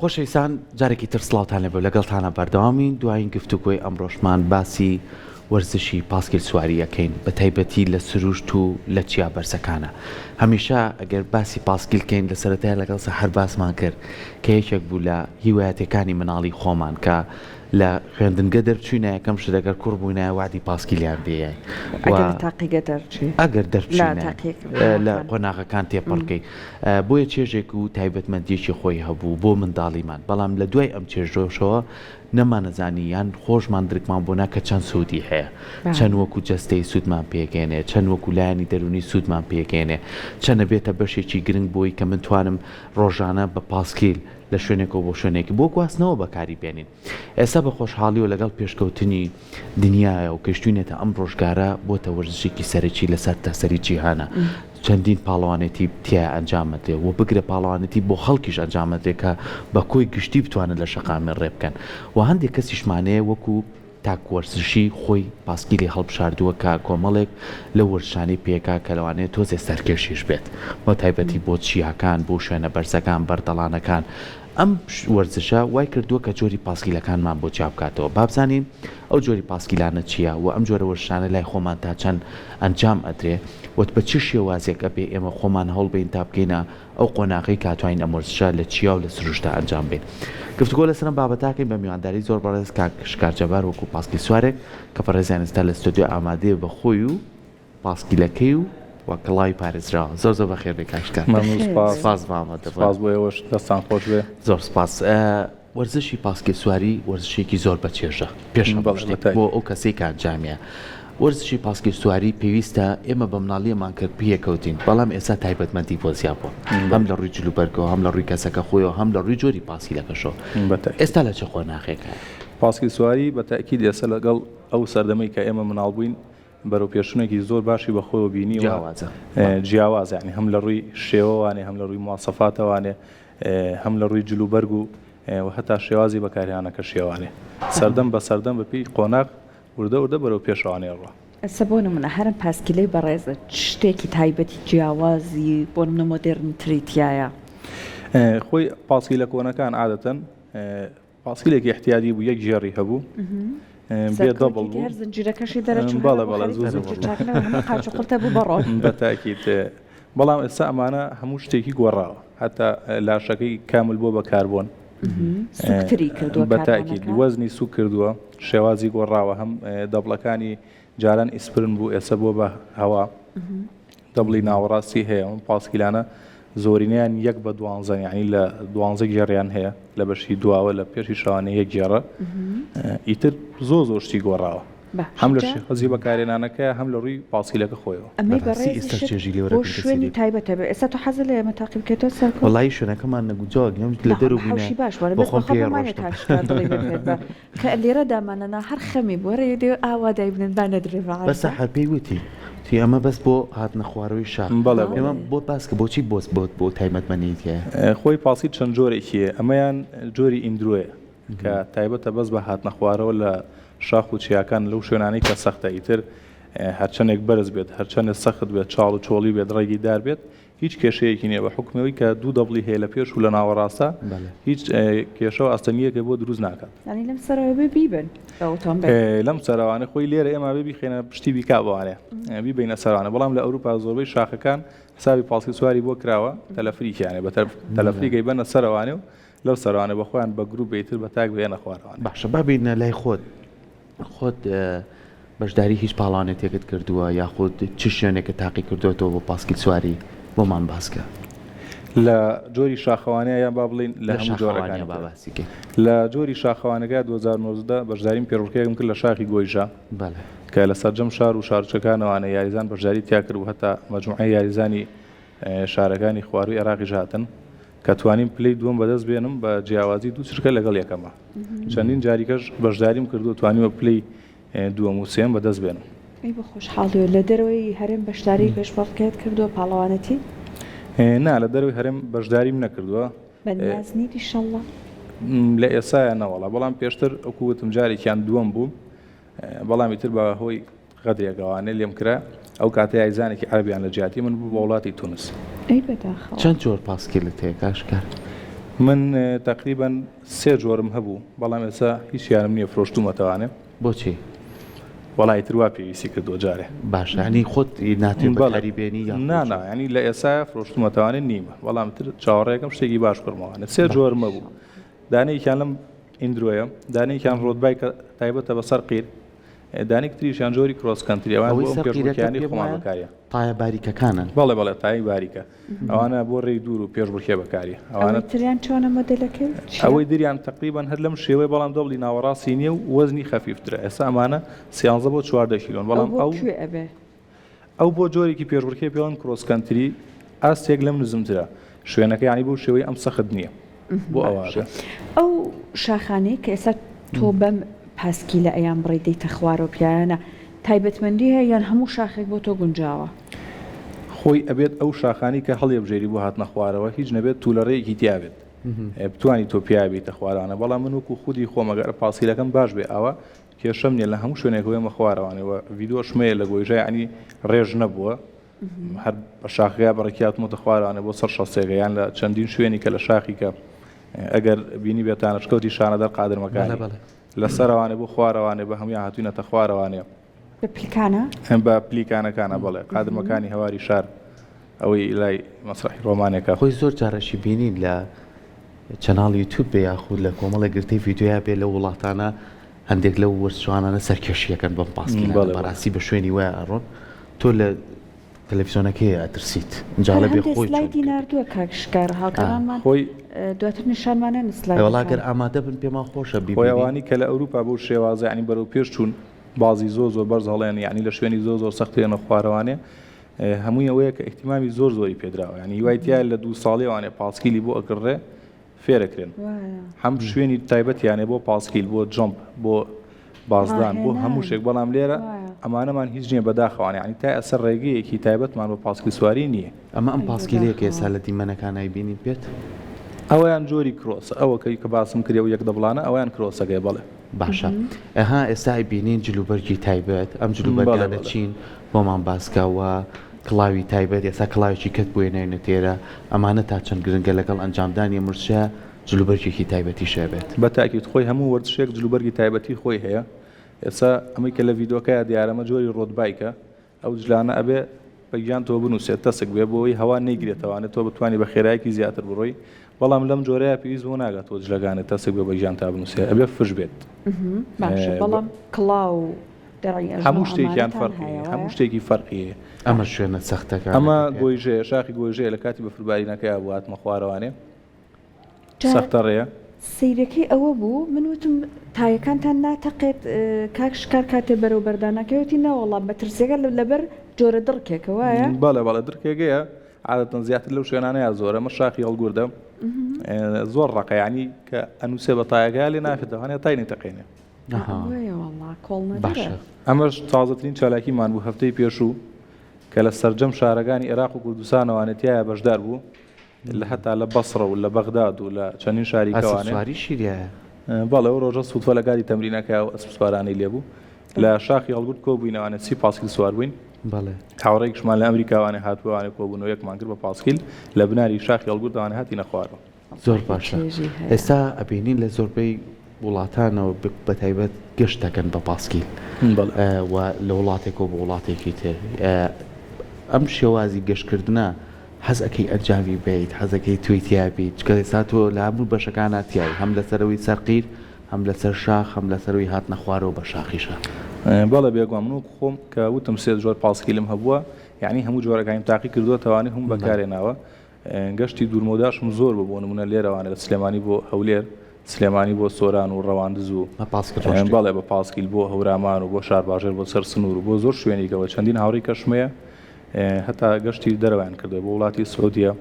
خۆشەویستان جارێکی تر سڵاوتان لەبێ لەگەڵتانە بەردەوامین دوایین گفتوگۆی ئەمڕۆژمان باسی وەرزشی پاسکیل سواری یەکەین بە تایبەتی لە سروشت و لە چیا بەرزەکانە هەمیشە ئەگەر باسی پاسکیلکەین لە سەرەتای لەگەڵ هەر باسمان کرد کە یەکێک بوو لە هیوایەتەکانی مناڵی خۆمان کە لە خوێندنگە دەرچوینە یەکەم شتەگەر کوڕ بووینە وادی پاسکیلیان بێ ئەگەر دەرچینە لە قۆناغەکان تێپەڕکەی بۆیە چێژێک و تایبەتمەندیەکی خۆی هەبوو بۆ منداڵیمان بەڵام لە دوای ئەم چێژۆشەوە نەمانەزانی یان خۆشمان درکمان بۆنا کە چەند سوودی هەیە چەند وەکو جەستەی سوودمان پێگەێنێ چەند وەکو لایانی دەرونی سوودمان پێگەێنێ چەندە بێتە بەشێکی گرنگ بۆی کە من توانم ڕۆژانە بە پاسکیل لە شوێنێکەوە بۆ شوێنێکی بۆ گواستنەوە بەکاری بێنین ئێستا بە خۆشحاڵی و لەگەڵ پێشکەوتنی دنیاە و کەشتوینێتە ئەم ڕۆژگارە بۆتە وەرزشێکی سەرەکی لەسەر تەسەری جیهانە چەندین پاڵەوانێتی تیا ئەنجامەدرێ و بگرە پاڵەوانەتی بۆ خەڵکیش ئەنجامەدرێت کە بە کۆی گشتی بتوانن لە شەقامی ڕێ بکەن و هەندێک کەسیشمانەیە وەکو تاکوەرزشی خۆی پاسکیلی هەڵبشاردووە کە کۆمەڵێک لە وەرزشانەی پێکا کە لەوانەیە تۆزێ سەرکێشیش بێت بۆ تایبەتی بۆ چیاکان بۆ شوێنە بەرزەکان بەردەڵانەکان ئەم وەرزشە وای کردووە کە جۆری پاسکیلەکانمان بۆ چاپ بکاتەوە بابزانین ئەو جۆری پاسکیلانە چییە و ئەم جۆرە وەرزشانە لای خۆمان تا چەند ئەنجام ئەدرێ وت بە چ شێوازێکە بێ ئێمە خۆمان هەڵبین تا بکەینە ئەو قۆناغی کاتوانین ئەم وەرزشە لە چیا و لە سروشتە ئەنجام بین گفتگۆ لەسەر بابەتاکەین بە میوانداری زۆر بەڕێز کاکشکارجەبار وەکو پاسکیل سوارێک کە پەڕێزیانستا لە ستودیۆ ئامادەیە بە خۆی و پاسکیلەکەی و وەکڵای پارێزراوە زۆر زۆر بەخێر بێ کاکشکار سپاس بۆ ئێوەش دەستان خۆش بێ زۆر سپاس وەرزشی پاسکیل سواری وەرزشێکی زۆر بەچێژە پێش بۆ ئەو کەسەی کاتجامیە وەرزشی پاسکیل سواری پێویستە ئێمە بە مناڵیەمان کرد پێکەوتین بەڵام ئێستا تایبەتمەندی بۆ زیابووە هەم لە ڕووی جلوبەرگەوە هەم لە ڕووی کەسەکە خۆیەوە هەم لە ڕووی جۆری پاسکیلەکەشەوە ئێستا لە چه قۆناغێکە پاسکیل سواری بە تاکید ئێستا لەگەڵ ئەو سەردەمەی کە ئێمە مناڵ بووین بەرەو پێشونێکی زۆر باشی بەخۆیەوە بینی جیاواز یعنی هەم لە ڕووی شێوەوانێ هەم لە ڕووی مواصفاتەوانێ هەم لە ڕووی جلوبەرگ و هەتا شێوازی بەکاریانەکە شێوانێ سەردەم بە سەردەم بەپی قۆناغ وردە بەرەو پێشەوانێ ڕۆ سەبۆنە منە هەرم پاسکیلەی بەڕێزە شتێکی تایبەتی جیاوازی بۆ منە مۆدێرنتریتیایە خۆی پاسکیلە کۆنەکان عادەتەن پاسکیلێکی احتیاجی بوو یەک ژێڕی هەبوو بێ دەبڵ بوو زنجیرەکەشی دەرەچوو بەڵێ قاچقڵتە بوو بەڕۆ بەتاکید بەڵام ئێستا ئەمانە هەموو شتێکی گۆڕاوە هەتا لاشەکەی کامل بۆ بە کاربۆن سوکتری کردووە بەتاکید وەزنی سوک کردووە شێوازی گۆڕاوە هەم دەبڵەکانی جاران ئیسپرن بوو ئێستا بۆ بە هەوا دەبڵی ناوەڕاستی هەیە ئەم پاسکیلانە زۆرینیان 1/12 یعنی لە 12 گێڕیان هەیە لە بەشی دواوە لە پێشی شەوانە یەک گێڕە ئیتر زۆر شتی گۆڕاوە هەم لە شێخەزی بەکارێنانەکە هەم لە ڕووی پاسکیلەکە خۆیەوە ئەمەی بۆ شوێنی تایبەتە بێ ئێستا تۆ حەزت لە ئێمە تاقی بکەیتەوە سەر وەڵای شوێنەکەمان نەگوجاوە لە دەرو حەوشی باش کە لێرە دامانەنا هەر خەمی بۆ ڕێ ئاوا دایبنن با نەدرێ بەسە هەرپێی وتی تی ئەمە بەس بۆ هاتنە خوارەوەی شار ئێمە بۆ باسکە بۆچی بۆ تایبەتمەندیتە خۆی پاسی چەند جۆرێکیە ئەمەیان جۆری ئیندروۆیە کە تایبەتە بەس بە هاتنە خوارەوە لە شاخ و چیاکان لەو شوێنانەی کە سەختە ئیتر هەرچەندێک بەرز بێت هەرچەندە سەخت بێت چاڵ و چۆڵی بێت ڕێگی دار بێت هیچ کێشەیەکی نییە بە حکمەوەی کە دوو دەبڵی هەیە لە پێش و لە ناوەڕاستە هیچ کێشەوە ئەستەنیەکە بۆ دروست ناکات لەم سەرەوە بیبن لەم سەراوانە خۆی لێرە ئێمە بخێنە پشتی بیکا بوانێ بیبینە سەرانە بەڵام لە ئەوروپا زۆربەی شاخەکان حسابی پاسکیل سواری بۆ کراوە تەلەفریکیانێ بە تەلەفریکەی بەنە سەروانێ و لەو سەروانە بەخۆیان بە گروپ بیتر بە تاک بێنە خوارەوان باشە بابینە لای خۆت بەشداری هیچ پاڵانێتێکت کردووە یاخود چ شوێنێکە تاقی کردوێتەوە بۆ پاسکیل سواری بۆمان باسکە لە جۆری شاخەوانەیە یان با بڵین لە هەموو جۆرەکانی باباسیکە لە جۆری شاخەوانەکە 2019 بەشداریم پێڕۆکەیەکم کرد لە شاخی گۆیژە کە لە سەرجەم شار و شارچەکانەوانە یاریزان بەشداری تیا کرد و هەتا مەجموعەی یاریزانی شارەکانی خواروی عێراقی هاتن کە توانیم پلەی دووەم بەدەست بێنم بە جیاوازی دوو چرکە لەگەڵ یەکەمە چەندین جاریکەش بەشداریم کردو توانیمە پلەی دووەم و سێم بەدەست بێنم بە خۆشحاڵیەوە لە دەرەوەی هەرێم بەشداری پێشبڕکێت کردووە پاڵەوانەتی نا لە دەروی هەرێم بەشداریم نەکردووە بەنیازنی ئینشەڵڵا لە ئێسایە نەوەڵا بەڵام پێشتر ئەوکووتم جارێکیان دووەم بوو بەڵامی تر بە هۆی غەدرێکەوانێ لێم کرا ئەو کاتە یاریزانێکی عەربیان لە جیاتی من بوو بە وڵاتی تونس چەند جۆر پاسکیلت هەیە کاشکار من تقریبا 3 جۆرم هەبوو بەڵام ئێستا هیچیانم نییە فرۆشتومەتەوانێ بۆچی وڵی تروا پێویستی کردو جارێ باشە ینی خۆت ناتێت بەکاری بێنی نانا ینی لە ئێستا فرۆشتومەتەوانێت نیمە بەڵام تر چاوەڕێەکەم شتێکی باش کڕمەوانێت 3 جۆرمە بوو دانەیەکیان لەم ئیندرۆیە دانەیەکیان ڕۆدبای کە تایبەتە بەسەر قیر دانێک تریشیان جۆری کرۆسکەنتریەوەی پێشبڕکیانی خۆمان بەکاریە تایە باریکەکانن بەڵێ تایی باریکە ئەوانە بۆ ڕێی دوور و پێشبڕکێ بەکاری ئەوانە تریان چۆنە مۆدلەکەی ئەوەی دریان تقریبان هەر لەم شێوەیە بەڵام دەبڵی ناوەڕاستی نییە و وەزنی خەفیفترە ئێستا ئەمانە 13 بۆ 14 کیلۆن بەڵام ئەو بۆ جۆرێکی پێشبڕکێ پێڵن کرۆسکەنتری ئاستێک لەم نزمترە شوێنەکە ینی بۆ شێوەی ئەم سەخت نییە بۆ ئەوە ئەو شاخانەی کە ئێستا تۆ بەم پاسکی لە ئەیان بڕی دەیتە خوارەوە پیانە تایبەتمەندی هەیە یان هەموو شاخێک بۆ تۆ گونجاوە خۆی ئەبێت ئەو شاخانی کە هەڵێبژێری بۆ هاتنە خوارەوە هیچ نەبێت توولەڕێیەکی تیاابێت بتوانی تۆ پیاوێتە خوارانە بەڵام من وەکو خودی خۆمەگەر پاسیلەکەم باش بێ ئەوە کێشەم نیە لە هەموو شوێنێکەوەمە خوارەوانەوە ڤیددیۆ شمەیە لە گۆیژای عنی ڕێژ نەبووە هەر بە شاخگا بەڕکیاتمەتە خوارانە بۆ سەر شەسێگەیان لە چەندین شوێنی کە لە شاخی کە ئەگەر بینی بێتانە شکەوتی شانەدەر قادرمەکانی لەسەروانێ بۆ خوارەوانێ بە هەمووی هاتوینەتە خوارەوانێ بە پلیکانەکانە بەڵێ قادرمەکانی هەواری شار ئەوەی لای مەسرحی ڕۆمانێکە خۆی زۆر جارەشی بینین لە چەناڵ یوتیوب بێ یاخود لە کۆمەڵە گرتەی ڤیددیۆیا بێ لە وڵاتانە هەندێک لەو وەرزشوانانە سەرکەشیەکەن بەم پاسکی بەڕاستی بە شوێنی وایە ئەڕۆن تۆ لە تەلەڤیزیۆنەکەی ئەترسیت جاڵە بێ خۆی نردووە کاکشکار هاڵکەڕانمان خۆی دواتر نیشانمانە نسلای وڵاگەر ئامادە بن پێمان خۆشە بۆیەوانی کە لە ئەوروپا بۆ شێوازە ینی بەرەو پێش چوون بازی زۆر بەرز هەڵێن ینی لە شوێنی زۆر سەختێنە خوارەوانێ هەمووی ئەوەیە کە احتیمامی زۆری پێدراوە ینی وایتیا لە 2 ساڵێوانێ پاسکیلی بۆ ئەکڕێ فێرەکرێن هەم شوێنی تایبەتیانێ بۆ پاسکیل بۆ جۆمپ بۆ بازدان بۆ هەموو شێک بەڵام لێرە ئەمانەمان هیچ نییە بەداخەوانێ ینی تا ئەسەر ڕێگەیەکی تایبەتمان بە پاسکی سواری نییە ئەمە ئەم پاسکیلەیەکە ئێستا لە دیمەنەکانای بینین پێت ئەویان جۆری کرۆسە ئەوەکەی کە باسم کردێ و یەک دەبڵانە ئەویان کرۆسەکەی بڵێ باشە ئەها ئێستا بینین جلوبەرگی تایبەت ئەم جلوبەرگانە چین بۆمان باسکاوە کڵاوی تایبەت ئێستا کڵاوێکی کەت بۆێنێنە تێرە ئەمانە تا چەند گرنگە لەگەڵ ئەنجامدانی مرشە جلوبەرگێکی تایبەتی شەبێت بە تاکیت خۆی هەموو وەرزشێک جلوبەرگی تایبەتی خۆی هەیە ئێستا ئەمەی کە لە ڤیددیۆکەیە دیارەمە جۆری ڕۆدبایکە ئەو جلانە ئەبێ بەگیان تۆ بنووسێت تەسک بێ بۆی هەوا نەیگرێتەوانێت تۆ بتوانانی بە خێرایەکی زیاتر بڕۆی بەڵام لەم جۆرەیە پێویست بۆ ناگات تۆ جلەکانێت تەسک بێ بەگیان تا بنووسێ ئەبێ فش بێت بەڵام کڵاو هەموو شتێکیان فەرقی هەموو شتێکی فەرقیە ئەمە شوێنە سەختەکە ئەمە گۆیژەیە شاخی گۆیژەیە لە کاتی بەفربارینەکەی بۆ هاتمە خوارەوانێ سەختە ڕێە سیرەکەی ئەوە بوو من وتم تایەکانتان ناتەقێت کاکشکار کاتێ بەرەو بەردانەکەوتی ناوەڵام بە ترسێگە لەبەر جۆرە دڕکێکە وایە بەڵێ درکێگەیە عادەتەن زیاتر لەو شوێنانەیە زۆرە مە شاخی هەڵگوردە زۆر ڕقەیانی کە ئەنووسێ بە تایەکە لێ نافێتەوانێت تاینی تەقێنێ باشە ئەمەش تازەترین چالاکیمان بوو هەفتەی پێشوو کە لە سەرجەم شارەکانی عێراق و کوردستانەوانێتیایە بەشدار بوو لە هەتا لە بەسڕە و لە بەغداد و لە چەندین شاریکەوانێ شیریایە بەڵێ ئەو ڕۆژە سوودفە لە کاتی تەمرینەکە و ئەسپ سوارانەی لێبوو لە شاخی هەڵگورد کۆبووینەوانێت 30 پاسکیل سوار بووین هاوڕێکشمان لە ئەمریکاوانێ هاتووانێ کۆبوونەوە یەکمان کرد بە پاسکیل لە بناری شاخی هەڵگوردەوانە هاتی نەخوارەوە زۆر باشە ئێستا ئەبینین لە زۆربەی وڵاتانەوە بەتایبەت گەشت دەکەن بە پاسکیل و لە وڵاتێکەوە بە وڵاتێکی تر ئەم شێوازی گەشتکردنە حەزەکەی ئەنجامی بێت حەزەکەی توێتیا بیت چکە ئێستا تۆ لە هەموو بەشەکانە تیای هەم لەسەرەوەی سەرقیر هەم لەسەر شاخ هەم لەسەرەوەی هاتنە خوارەوە بە شاخیشە بەڵێ بێگوام من خۆم کە وتم 3 جۆر پاسکیلم هەبووە یعنی هەموو جۆرەکانیم تاقی کردووە تەوانێت هەموو بەکارێناوە گەشتی دوورمۆداشم زۆر بوو بۆ نمونە لێرەوانە لە سلێمانی بۆ هەولێر سلێمانی بۆ سۆران و ڕەواندز و بەڵێ بە پاسکیل بۆ هەورامان و بۆ شارباژێر بۆ سەر سنوور و بۆ زۆر شوێنێکەوە چەندین هاوڕێی کەشمەیە هەتا گەشتی دەرەوەیان کردو بۆ وڵاتی سعودیە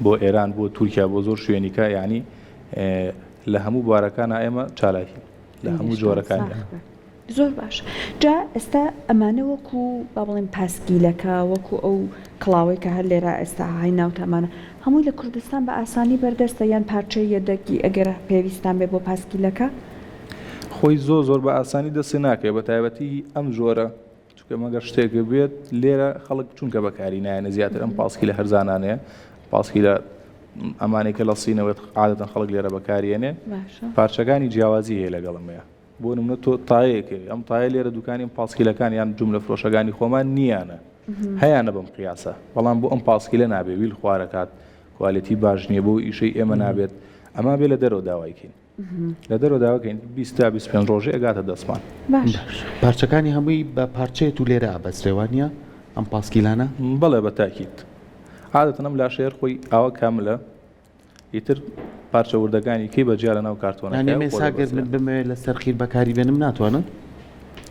بۆ ئێران بۆ تورکیا بۆ زۆر شوێنیکە یعنی لە هەموو بوارەکانە ئێمە چالاکی لە هەموو جۆرەکان زۆر باش جا ئێستا ئەمانە وەکو با بڵێن پاسکیلەکە وەکو ئەو کڵاوەی کە هەر لێرە ئێستا های ناوتەمانە هەمووی لە کوردستان بە ئاسانی بەردەستە یان پارچەی یەدەکی ئەگەر پێویستان بێ بۆ پاسکیلەکە خۆی زۆر بە ئاسانی دەستی ناکەێت بە تایبەتی ئەم جۆرە چکە مەگەر شتێکە بێت لێرە خەڵک چونکە بەکاری نایەنە زیاتر ئەم پاسکیلە هەرزانانەیە پاسکیلە ئەمانەی کە لە سینەوەت عادەتەن خەڵک لێرە بەکارێنێ باشە پارچەکانی جیاوازی هەیە لەگەڵمەیە بۆ نمونە تۆ تایەکێ ئەم تایە لێرە دوکانی پاسکیلەکان یان جملە فرۆشەکانی خۆمان نییانە هەیەە بەم قیاسە بەڵام بۆ ئەم پاسکیلە نابێ ویل خوارەکات کوالەتی باش نییە بۆ ئیشەی ئێمە نابێت ئەما بێ لە دەرەوە داوایکەین لە دەرەوە داواکەین 20 تا 25 ڕۆژێ ئەگاتە دەستمان باش پارچەکانی هەمووی بە پارچەیەت و لێرە ئابەسترێوانە ئەم پاسکیلانە بەڵێ بە تاکیت عادەتەن ئەم لاشەیەر خۆی ئاوە کاملە ئیتر پارچە وردەکانی کەی بەجیا لە ناو کارتۆنەکە مێساگەر من بمەوێت لە سەرقیر بەکاری بێنم ناتوانن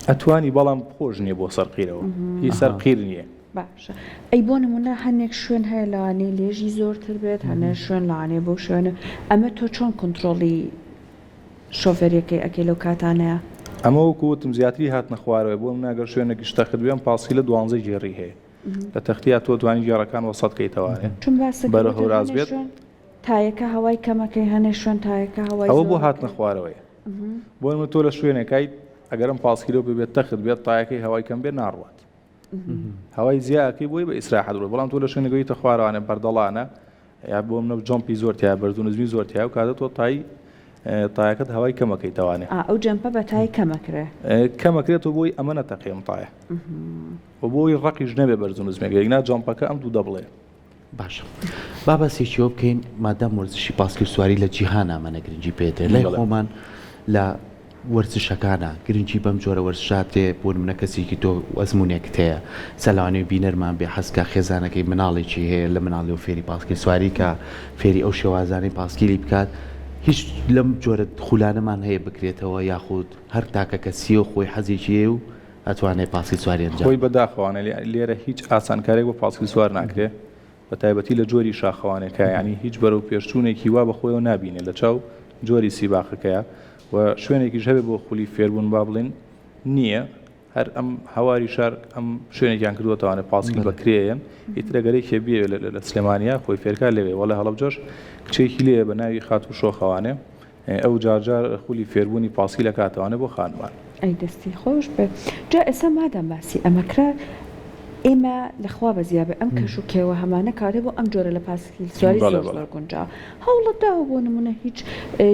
ئەتوانی بەڵام خۆش نییە بۆ سەرقیرەوە هی سەرقیر نییە باشە ئەی بۆ نمونە هەندێک شوێن هەیە لەوانەیە لێژی زۆرتر بێت هەنێ شوێن لەوانێ بۆ شوێنە ئەمە تۆ چۆن کۆنتترۆڵی شۆفێریەکەی ئەکەی لەو کاتانەیە ئەمە وەکوتم زیاتری هات نەخوارەوە بۆ ناگەر شوێنێکی شتەخت بێن پاسی لە 12 گێڕی هەیە لە تەختیا تۆ دوانی گێڕەکان وەسەدکەیتەوانێ چون باسە بەرە هەوراز بێت تایەکە هەوای کەمەکەی هەنێ شوێن تایەکە هەوای ئەوە بۆ هات نەخوارەوەی بۆ نمە تۆ لە شوێنێکای ئەگەرم پاسکیلۆ بێت تەخت بێت تایەکەی هەوای کەم بێت ناڕوات هەوای زیاکەی بۆی بە ئیسراحەت ڕۆ بەڵام تۆ لە شوێنەکەی تەخوارەوانە بەردەڵانە یا بۆ منە جۆمپی زۆرتیا بەردونزمی زۆرتیا و کاتە تۆ تایەکەت هەوای کەمەکەی تەوانێت ئەو جەمپە بە تای کەمەکرێ کەمەکرێتەوە بۆی ئەمە نەتەقیم تایە و بۆی ڕقیش نەبێ بەرزونزمێک یەکنا جۆمپەکە ئەم دوو دەبڵێ باشە بابەسێکیەوە بکەین مادام وەرزشی پاسکیل سواری لە جیهان ئەمانە گرنگی پێدرێت لای خۆمان لە وەرزشەکانە گرنگی بەم جۆرە وەرزشاتێ بۆ منە کەسێکی تۆ ئەزمونێکت هەیە سەلانێ بینەرمان بێ حەسکە خێزانەکەی مناڵێکی هەیە لە مناڵی و فێری پاسکیل سواری کە فێری ئەو شێوازانەی پاسکیلی بکات هیچ لەم جۆرە خولانەمان هەیە بکرێتەوە یاخود هەر تاکە کەسی و خۆی حەزێکی و ئەتوانێت پاسکیل سواری ئەنجام خۆی بەداخەوانە لێرە هیچ ئاسانکارێک بۆ پاسکیل سوار ناکرێت بە تایبەتی لە جۆری شاخەوانێکە ینی هیچ بەرەو پێشچوونێکی وا بەخۆیەوە نبینێت لە چاو جۆری سیباخەکەیە و شوێنێکی ژەبێ بۆ خولی فێربوون با بڵێن نییە هەر ئەم هەواری شار ئەم شوێنێکیان کردوەتەوانێت پاسکیل بەکرێن ئیترەگەرێکی بێ لە سلێمانیا خۆی فێرکار لەوێ وەڵە هەڵبجۆش کچێکی لێ بە ناوی خات و شۆخەوانێ ئەو جارجار خولی فێربوونی پاسکی لە کاتەوانێ بۆ خانمان ئەی دەستی خۆش بێ جا ئێستا مادام باسی ئەمەکرا ئێمە لەخوا بەزیابێ ئەم کەش و کێوە هەمانە کاتێ بۆ ئەم جۆرە لە پاسکیل سواری زۆر گونجا هەوڵەتداوە بۆ نمونە هیچ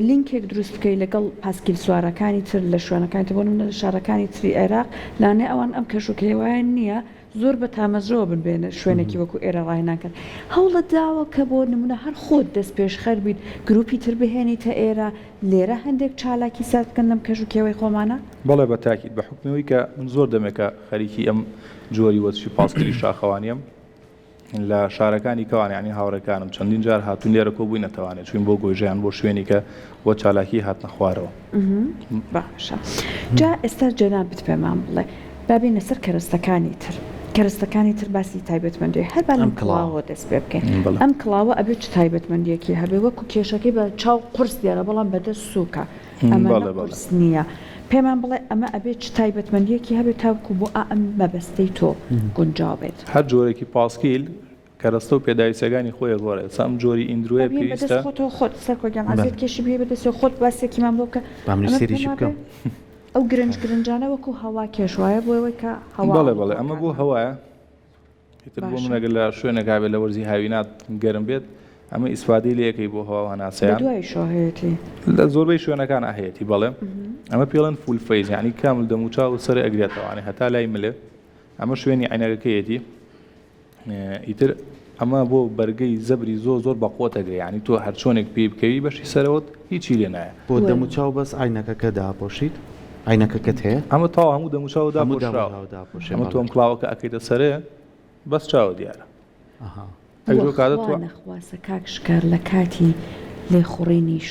لینکێک دروست بکەی لەگەڵ پاسکیل سوارەکانی تر لە شوێنەکانی بۆ نمونە لە شارەکانی تری عێراق لانێ ئەوان ئەم کەش و کێوایان نییە زۆر بە تامەزرەوە بنبێنە شوێنێکی وەکو ئێرە ڕاهێناکەن هەوڵەتداوە کە بۆ نمونە هەر خۆت دەست پێشخەر بیت گروپی تر بهێنیتە ئێرە لێرە هەندێک چالاکی سات بکەن لەم کەش و کێوەی خۆمانە بەڵێ بە تاکید بە حکمەوەی کە من زۆر دەمێکە خەریکی ئەم جۆری وەرزشی پاسکیلی شاخەوانیم لە شارەکانی کەوانیانی هاوڕەکانم چەندین جار هاتوون لێرە کۆبووی نەتەوانێت چوین بۆ گۆیژیان بۆ شوێنی کە بۆ چالاکی هاتنە خوارەوە باشە جا ئێستا جەنابت پێمان بڵێ بابینە سەر کەرەستەکانی تر کەرەستەکانی تر باسی تایبەتمەندی هەر بە لەم کڵاوە دەست پێ بکەین ئەم کڵاوە ئەبێت چ تایبەتمەندیەکی هەبێ وەکو کێشەکەی بە چاو قورس دیارە بەڵام بەدەست سووکە ئەمە قورس نییە پێمان بڵێ ئەمە ئەبێت چ تایبەتمەندیەکی هەبێت تاوکو بۆ ئەم مەبەستەی تۆ گونجاو بێت هەر جۆرێکی پاسکیل کەرەستە و پێداویستەکانی خۆی گۆڕێت سام جۆری ئیندروە پێویستە خۆت سەرکۆگیان ئازێت کێشی بێ بەدەست خۆت باسێکیمان بۆ بکە سێریشی بکەم ئەو گرنجانە وەکو هەوا کێشوایە بۆەوەی کە هەوا بەڵێ ئەمە بۆ هەوایە ئیتر بۆ منەگەر لە شوێنێکا بێت لە وەرزی هاوینات گەرم بێت ئەمە ئیسفادەی لەکەی بۆ هەوا هەناسەیان دوای شۆهەیەتی لە زۆربەی شوێنەکان ئاهەیەتی بەڵێ ئەمە پێڵەن فول فەیز یعنی کامل دەموچاو و سەر ئەگرێتەوانێ هەتا لای ملێ ئەمە شوێنی عینەکەیەتی ئیتر ئەمە بۆ بەرگەی زەبری زۆر بە قۆتەگرێ ینی تۆ هەر چۆنێک پێ بکەوی بەشی سەرەوەت هیچی لێ نایە بۆ دەموچاو بەس ئاینەکەکە داپۆشیت ئاینەکەکەت هەیە ئەمە تاو هەموو دەموچاو داپۆشراوە ئەمە تۆم کڵاوەکە ئەەکەیتە سەرێ بەس چاوە دیارە نەخواسە کاک شکار لە کاتی لێخوڕینیش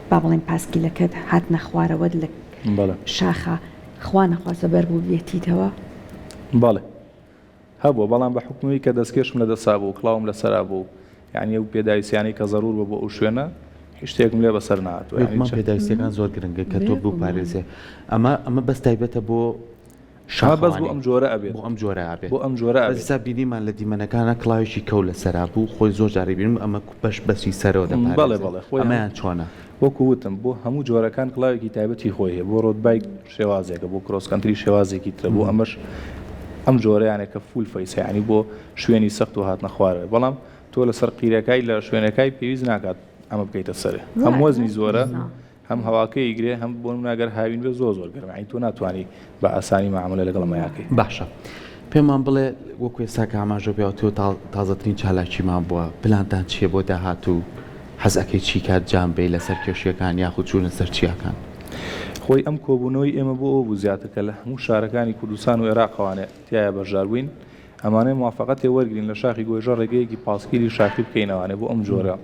با بڵێن پاسکیلەکەت هات نەخوارەوە لە شاخە خوا نەخواسە بەر بوو بێتیتەوە بەڵێ هەبووە بەڵام بە حکومی کە دەستکێشم لە دەسا بوو کڵاوم لە سەرا بوو یعنی ئەو پێداویستیانی کە زەڕور بە بۆ ئەو شوێنە هیچ لێ بەسەر نهاتوە پێداویستەکان زۆر گرنگە کە تۆ بوو پارێزێ ئەمە بەس تایبەتە بۆ بەس بۆ ئەم جۆرە ئەبێت بۆ ئەم جۆرە ئابێت بۆ ئەم جۆرە ئەستا بینیمان لە دیمەنەکانە کڵاوێکی کەو لە سەرا بوو خۆی زۆر جاری بینم ئەمە بەش بەسی سەرەوە دەبڵێ ئەمەیان چۆنە وەکو وتم بۆ هەموو جۆرەکان کڵاوێکی تایبەتی خۆی هەیە بۆ ڕۆدبایک شێوازێکە بۆ کرۆسکەنتری شێوازێکی ترە بۆ ئەمەش ئەم جۆرەیانێک کە فول فەیس ینی بۆ شوێنی سەخت و هاتنە خوارەوە بەڵام تۆ لەسەر قیرەکەی لە شوێنەکەی پێویست ناکات ئەمە بکەیتە سەرێ هەم وەزنی زۆرە هەم هەواکەی ئیگرێ هەم بۆ ناگەر هاوین بێ زۆر گەرمایی تۆ ناتوانانی بە ئاسانی معاملە لەگەڵ مایاکەی باشە پێمان بڵێ وەکو ئێستا کە ئاماژە بێ تۆ تازەترین چالاکیمان بووە پلانتان چیە بۆ داهاتوو حەزەکەی چی کات جامبەی لەسەر کێشیەکان یاخود چوونە سەر چیاکان خۆی ئەم کۆبوونەوەی ئێمە بۆ ئەو بوو زیاترکە لە هەموو شارەکانی کوردستان و عێراقەوانێ تایە بەشدار بووین ئەمانەی موافقەتی وەرگین لە شاخی گۆیژە ڕێگەیەکی پاسگیری شاخی بکەینەوانێ بۆ ئەم جۆرە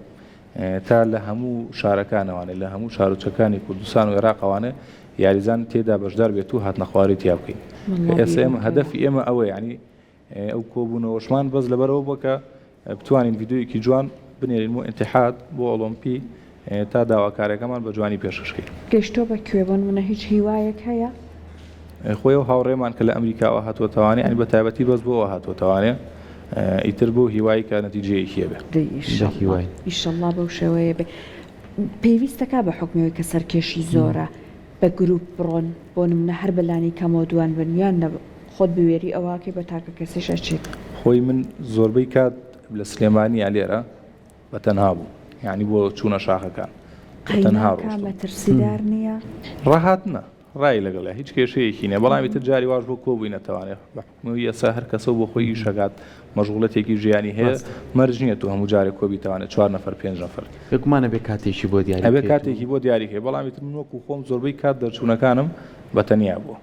تا لە هەموو شارەکانەوانێ لە هەموو شارۆچەکانی کوردستان و عێراقەوانێ یاریزان تێدا بەشدار بێت و هاتنە خواری تیا بکەین ئێستا ئێمە هەدەفی ئێمە ئەوە یعنی ئەو کۆبوونەوەشمان بەس لەبەرەوە بکە بتوانین ڤیدیۆیەکی جوان بنێرین و ئینتیحاد بۆ ئۆلۆمپی تا داواکارەکەمان بە جوانی پێشکەشکەین گەشتۆ بە کوێبوون منە هیچ هیوایەک هەیە خۆی و هاوڕێمان کە لە ئەمریکاوە هاتووەتەوانێ ئەنی بە تایبەتی بەس بۆەوە هاتووەتەوانێ ئیتر بۆ هیوایی کە نەتیجەیەکی هەبێ ئیشەڵڵا بەو شێوەیە بێ پێویستەکە بە حکمەوەی کە سەرکێشی زۆرە بە گروپ بڕۆن بۆ نمونە هەر بەلانی کەمەوە دوان بنیان خۆت بوێری ئەوواکەی بە تاکە کەسیش ئەچێت خۆی من زۆربەی کات لە سلێمانی لێرە بە تەنها بوو یعنی بۆ چوونە شاخەکان تەنها مەترسیدار نییە ڕاهاتنە ڕای لەگەڵ هیچ کێشەیەکی نیە بەڵامی تر جاری واش بۆ کۆبووینەتەوانێت بە حکومەوەی ئێستا هەر کەسە بۆ خۆی ئیشەکات مەشغوڵەتێکی ژیانی هەیە مەرج نییە تو هەموو جارێک کۆبیتەوانێت 4 نەفەر 5 نەفر بگومانە بێ کاتێکی بۆ دیاری ئەبێ کاتێکی بۆ دیاری هەیە بەڵامی تر وەکو خۆم زۆربەی کات دەرچوونەکانم بەتەنیا بووە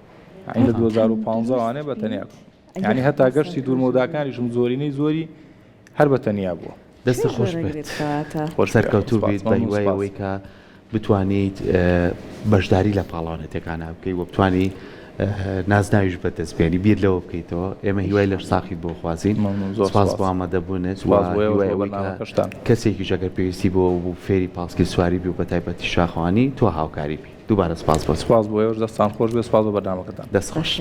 لە 2015 وانێ بەتەنیا یعنی هەتا گەشتی دوورمەوداکانیشم زۆرینەی زۆری هەر بەتەنیا بووە دەستە خۆش بێت سەرکەوتوو بیت بە هیوایەوەی کە بتوانیت بەشداری لە پاڵاوانەتەکانە بکەیت و بتوانی نازناویش بەدەستبێنی بیر لەوە بکەیتەوە ئێمە هیوای لەش ساقیت بۆ خوازین سپاس بۆ ئامادەبوونت کەسێکی ژەگەر پێویستی بۆ فێری پاسکی سواری بی و بە تایبەتی شاخەوانی تۆ هاوکاری بی دووبارە سپاس بۆ بۆ ئێوەش دەستان خۆش بێ سپاس بۆ بەردامەکەتان دەست خۆش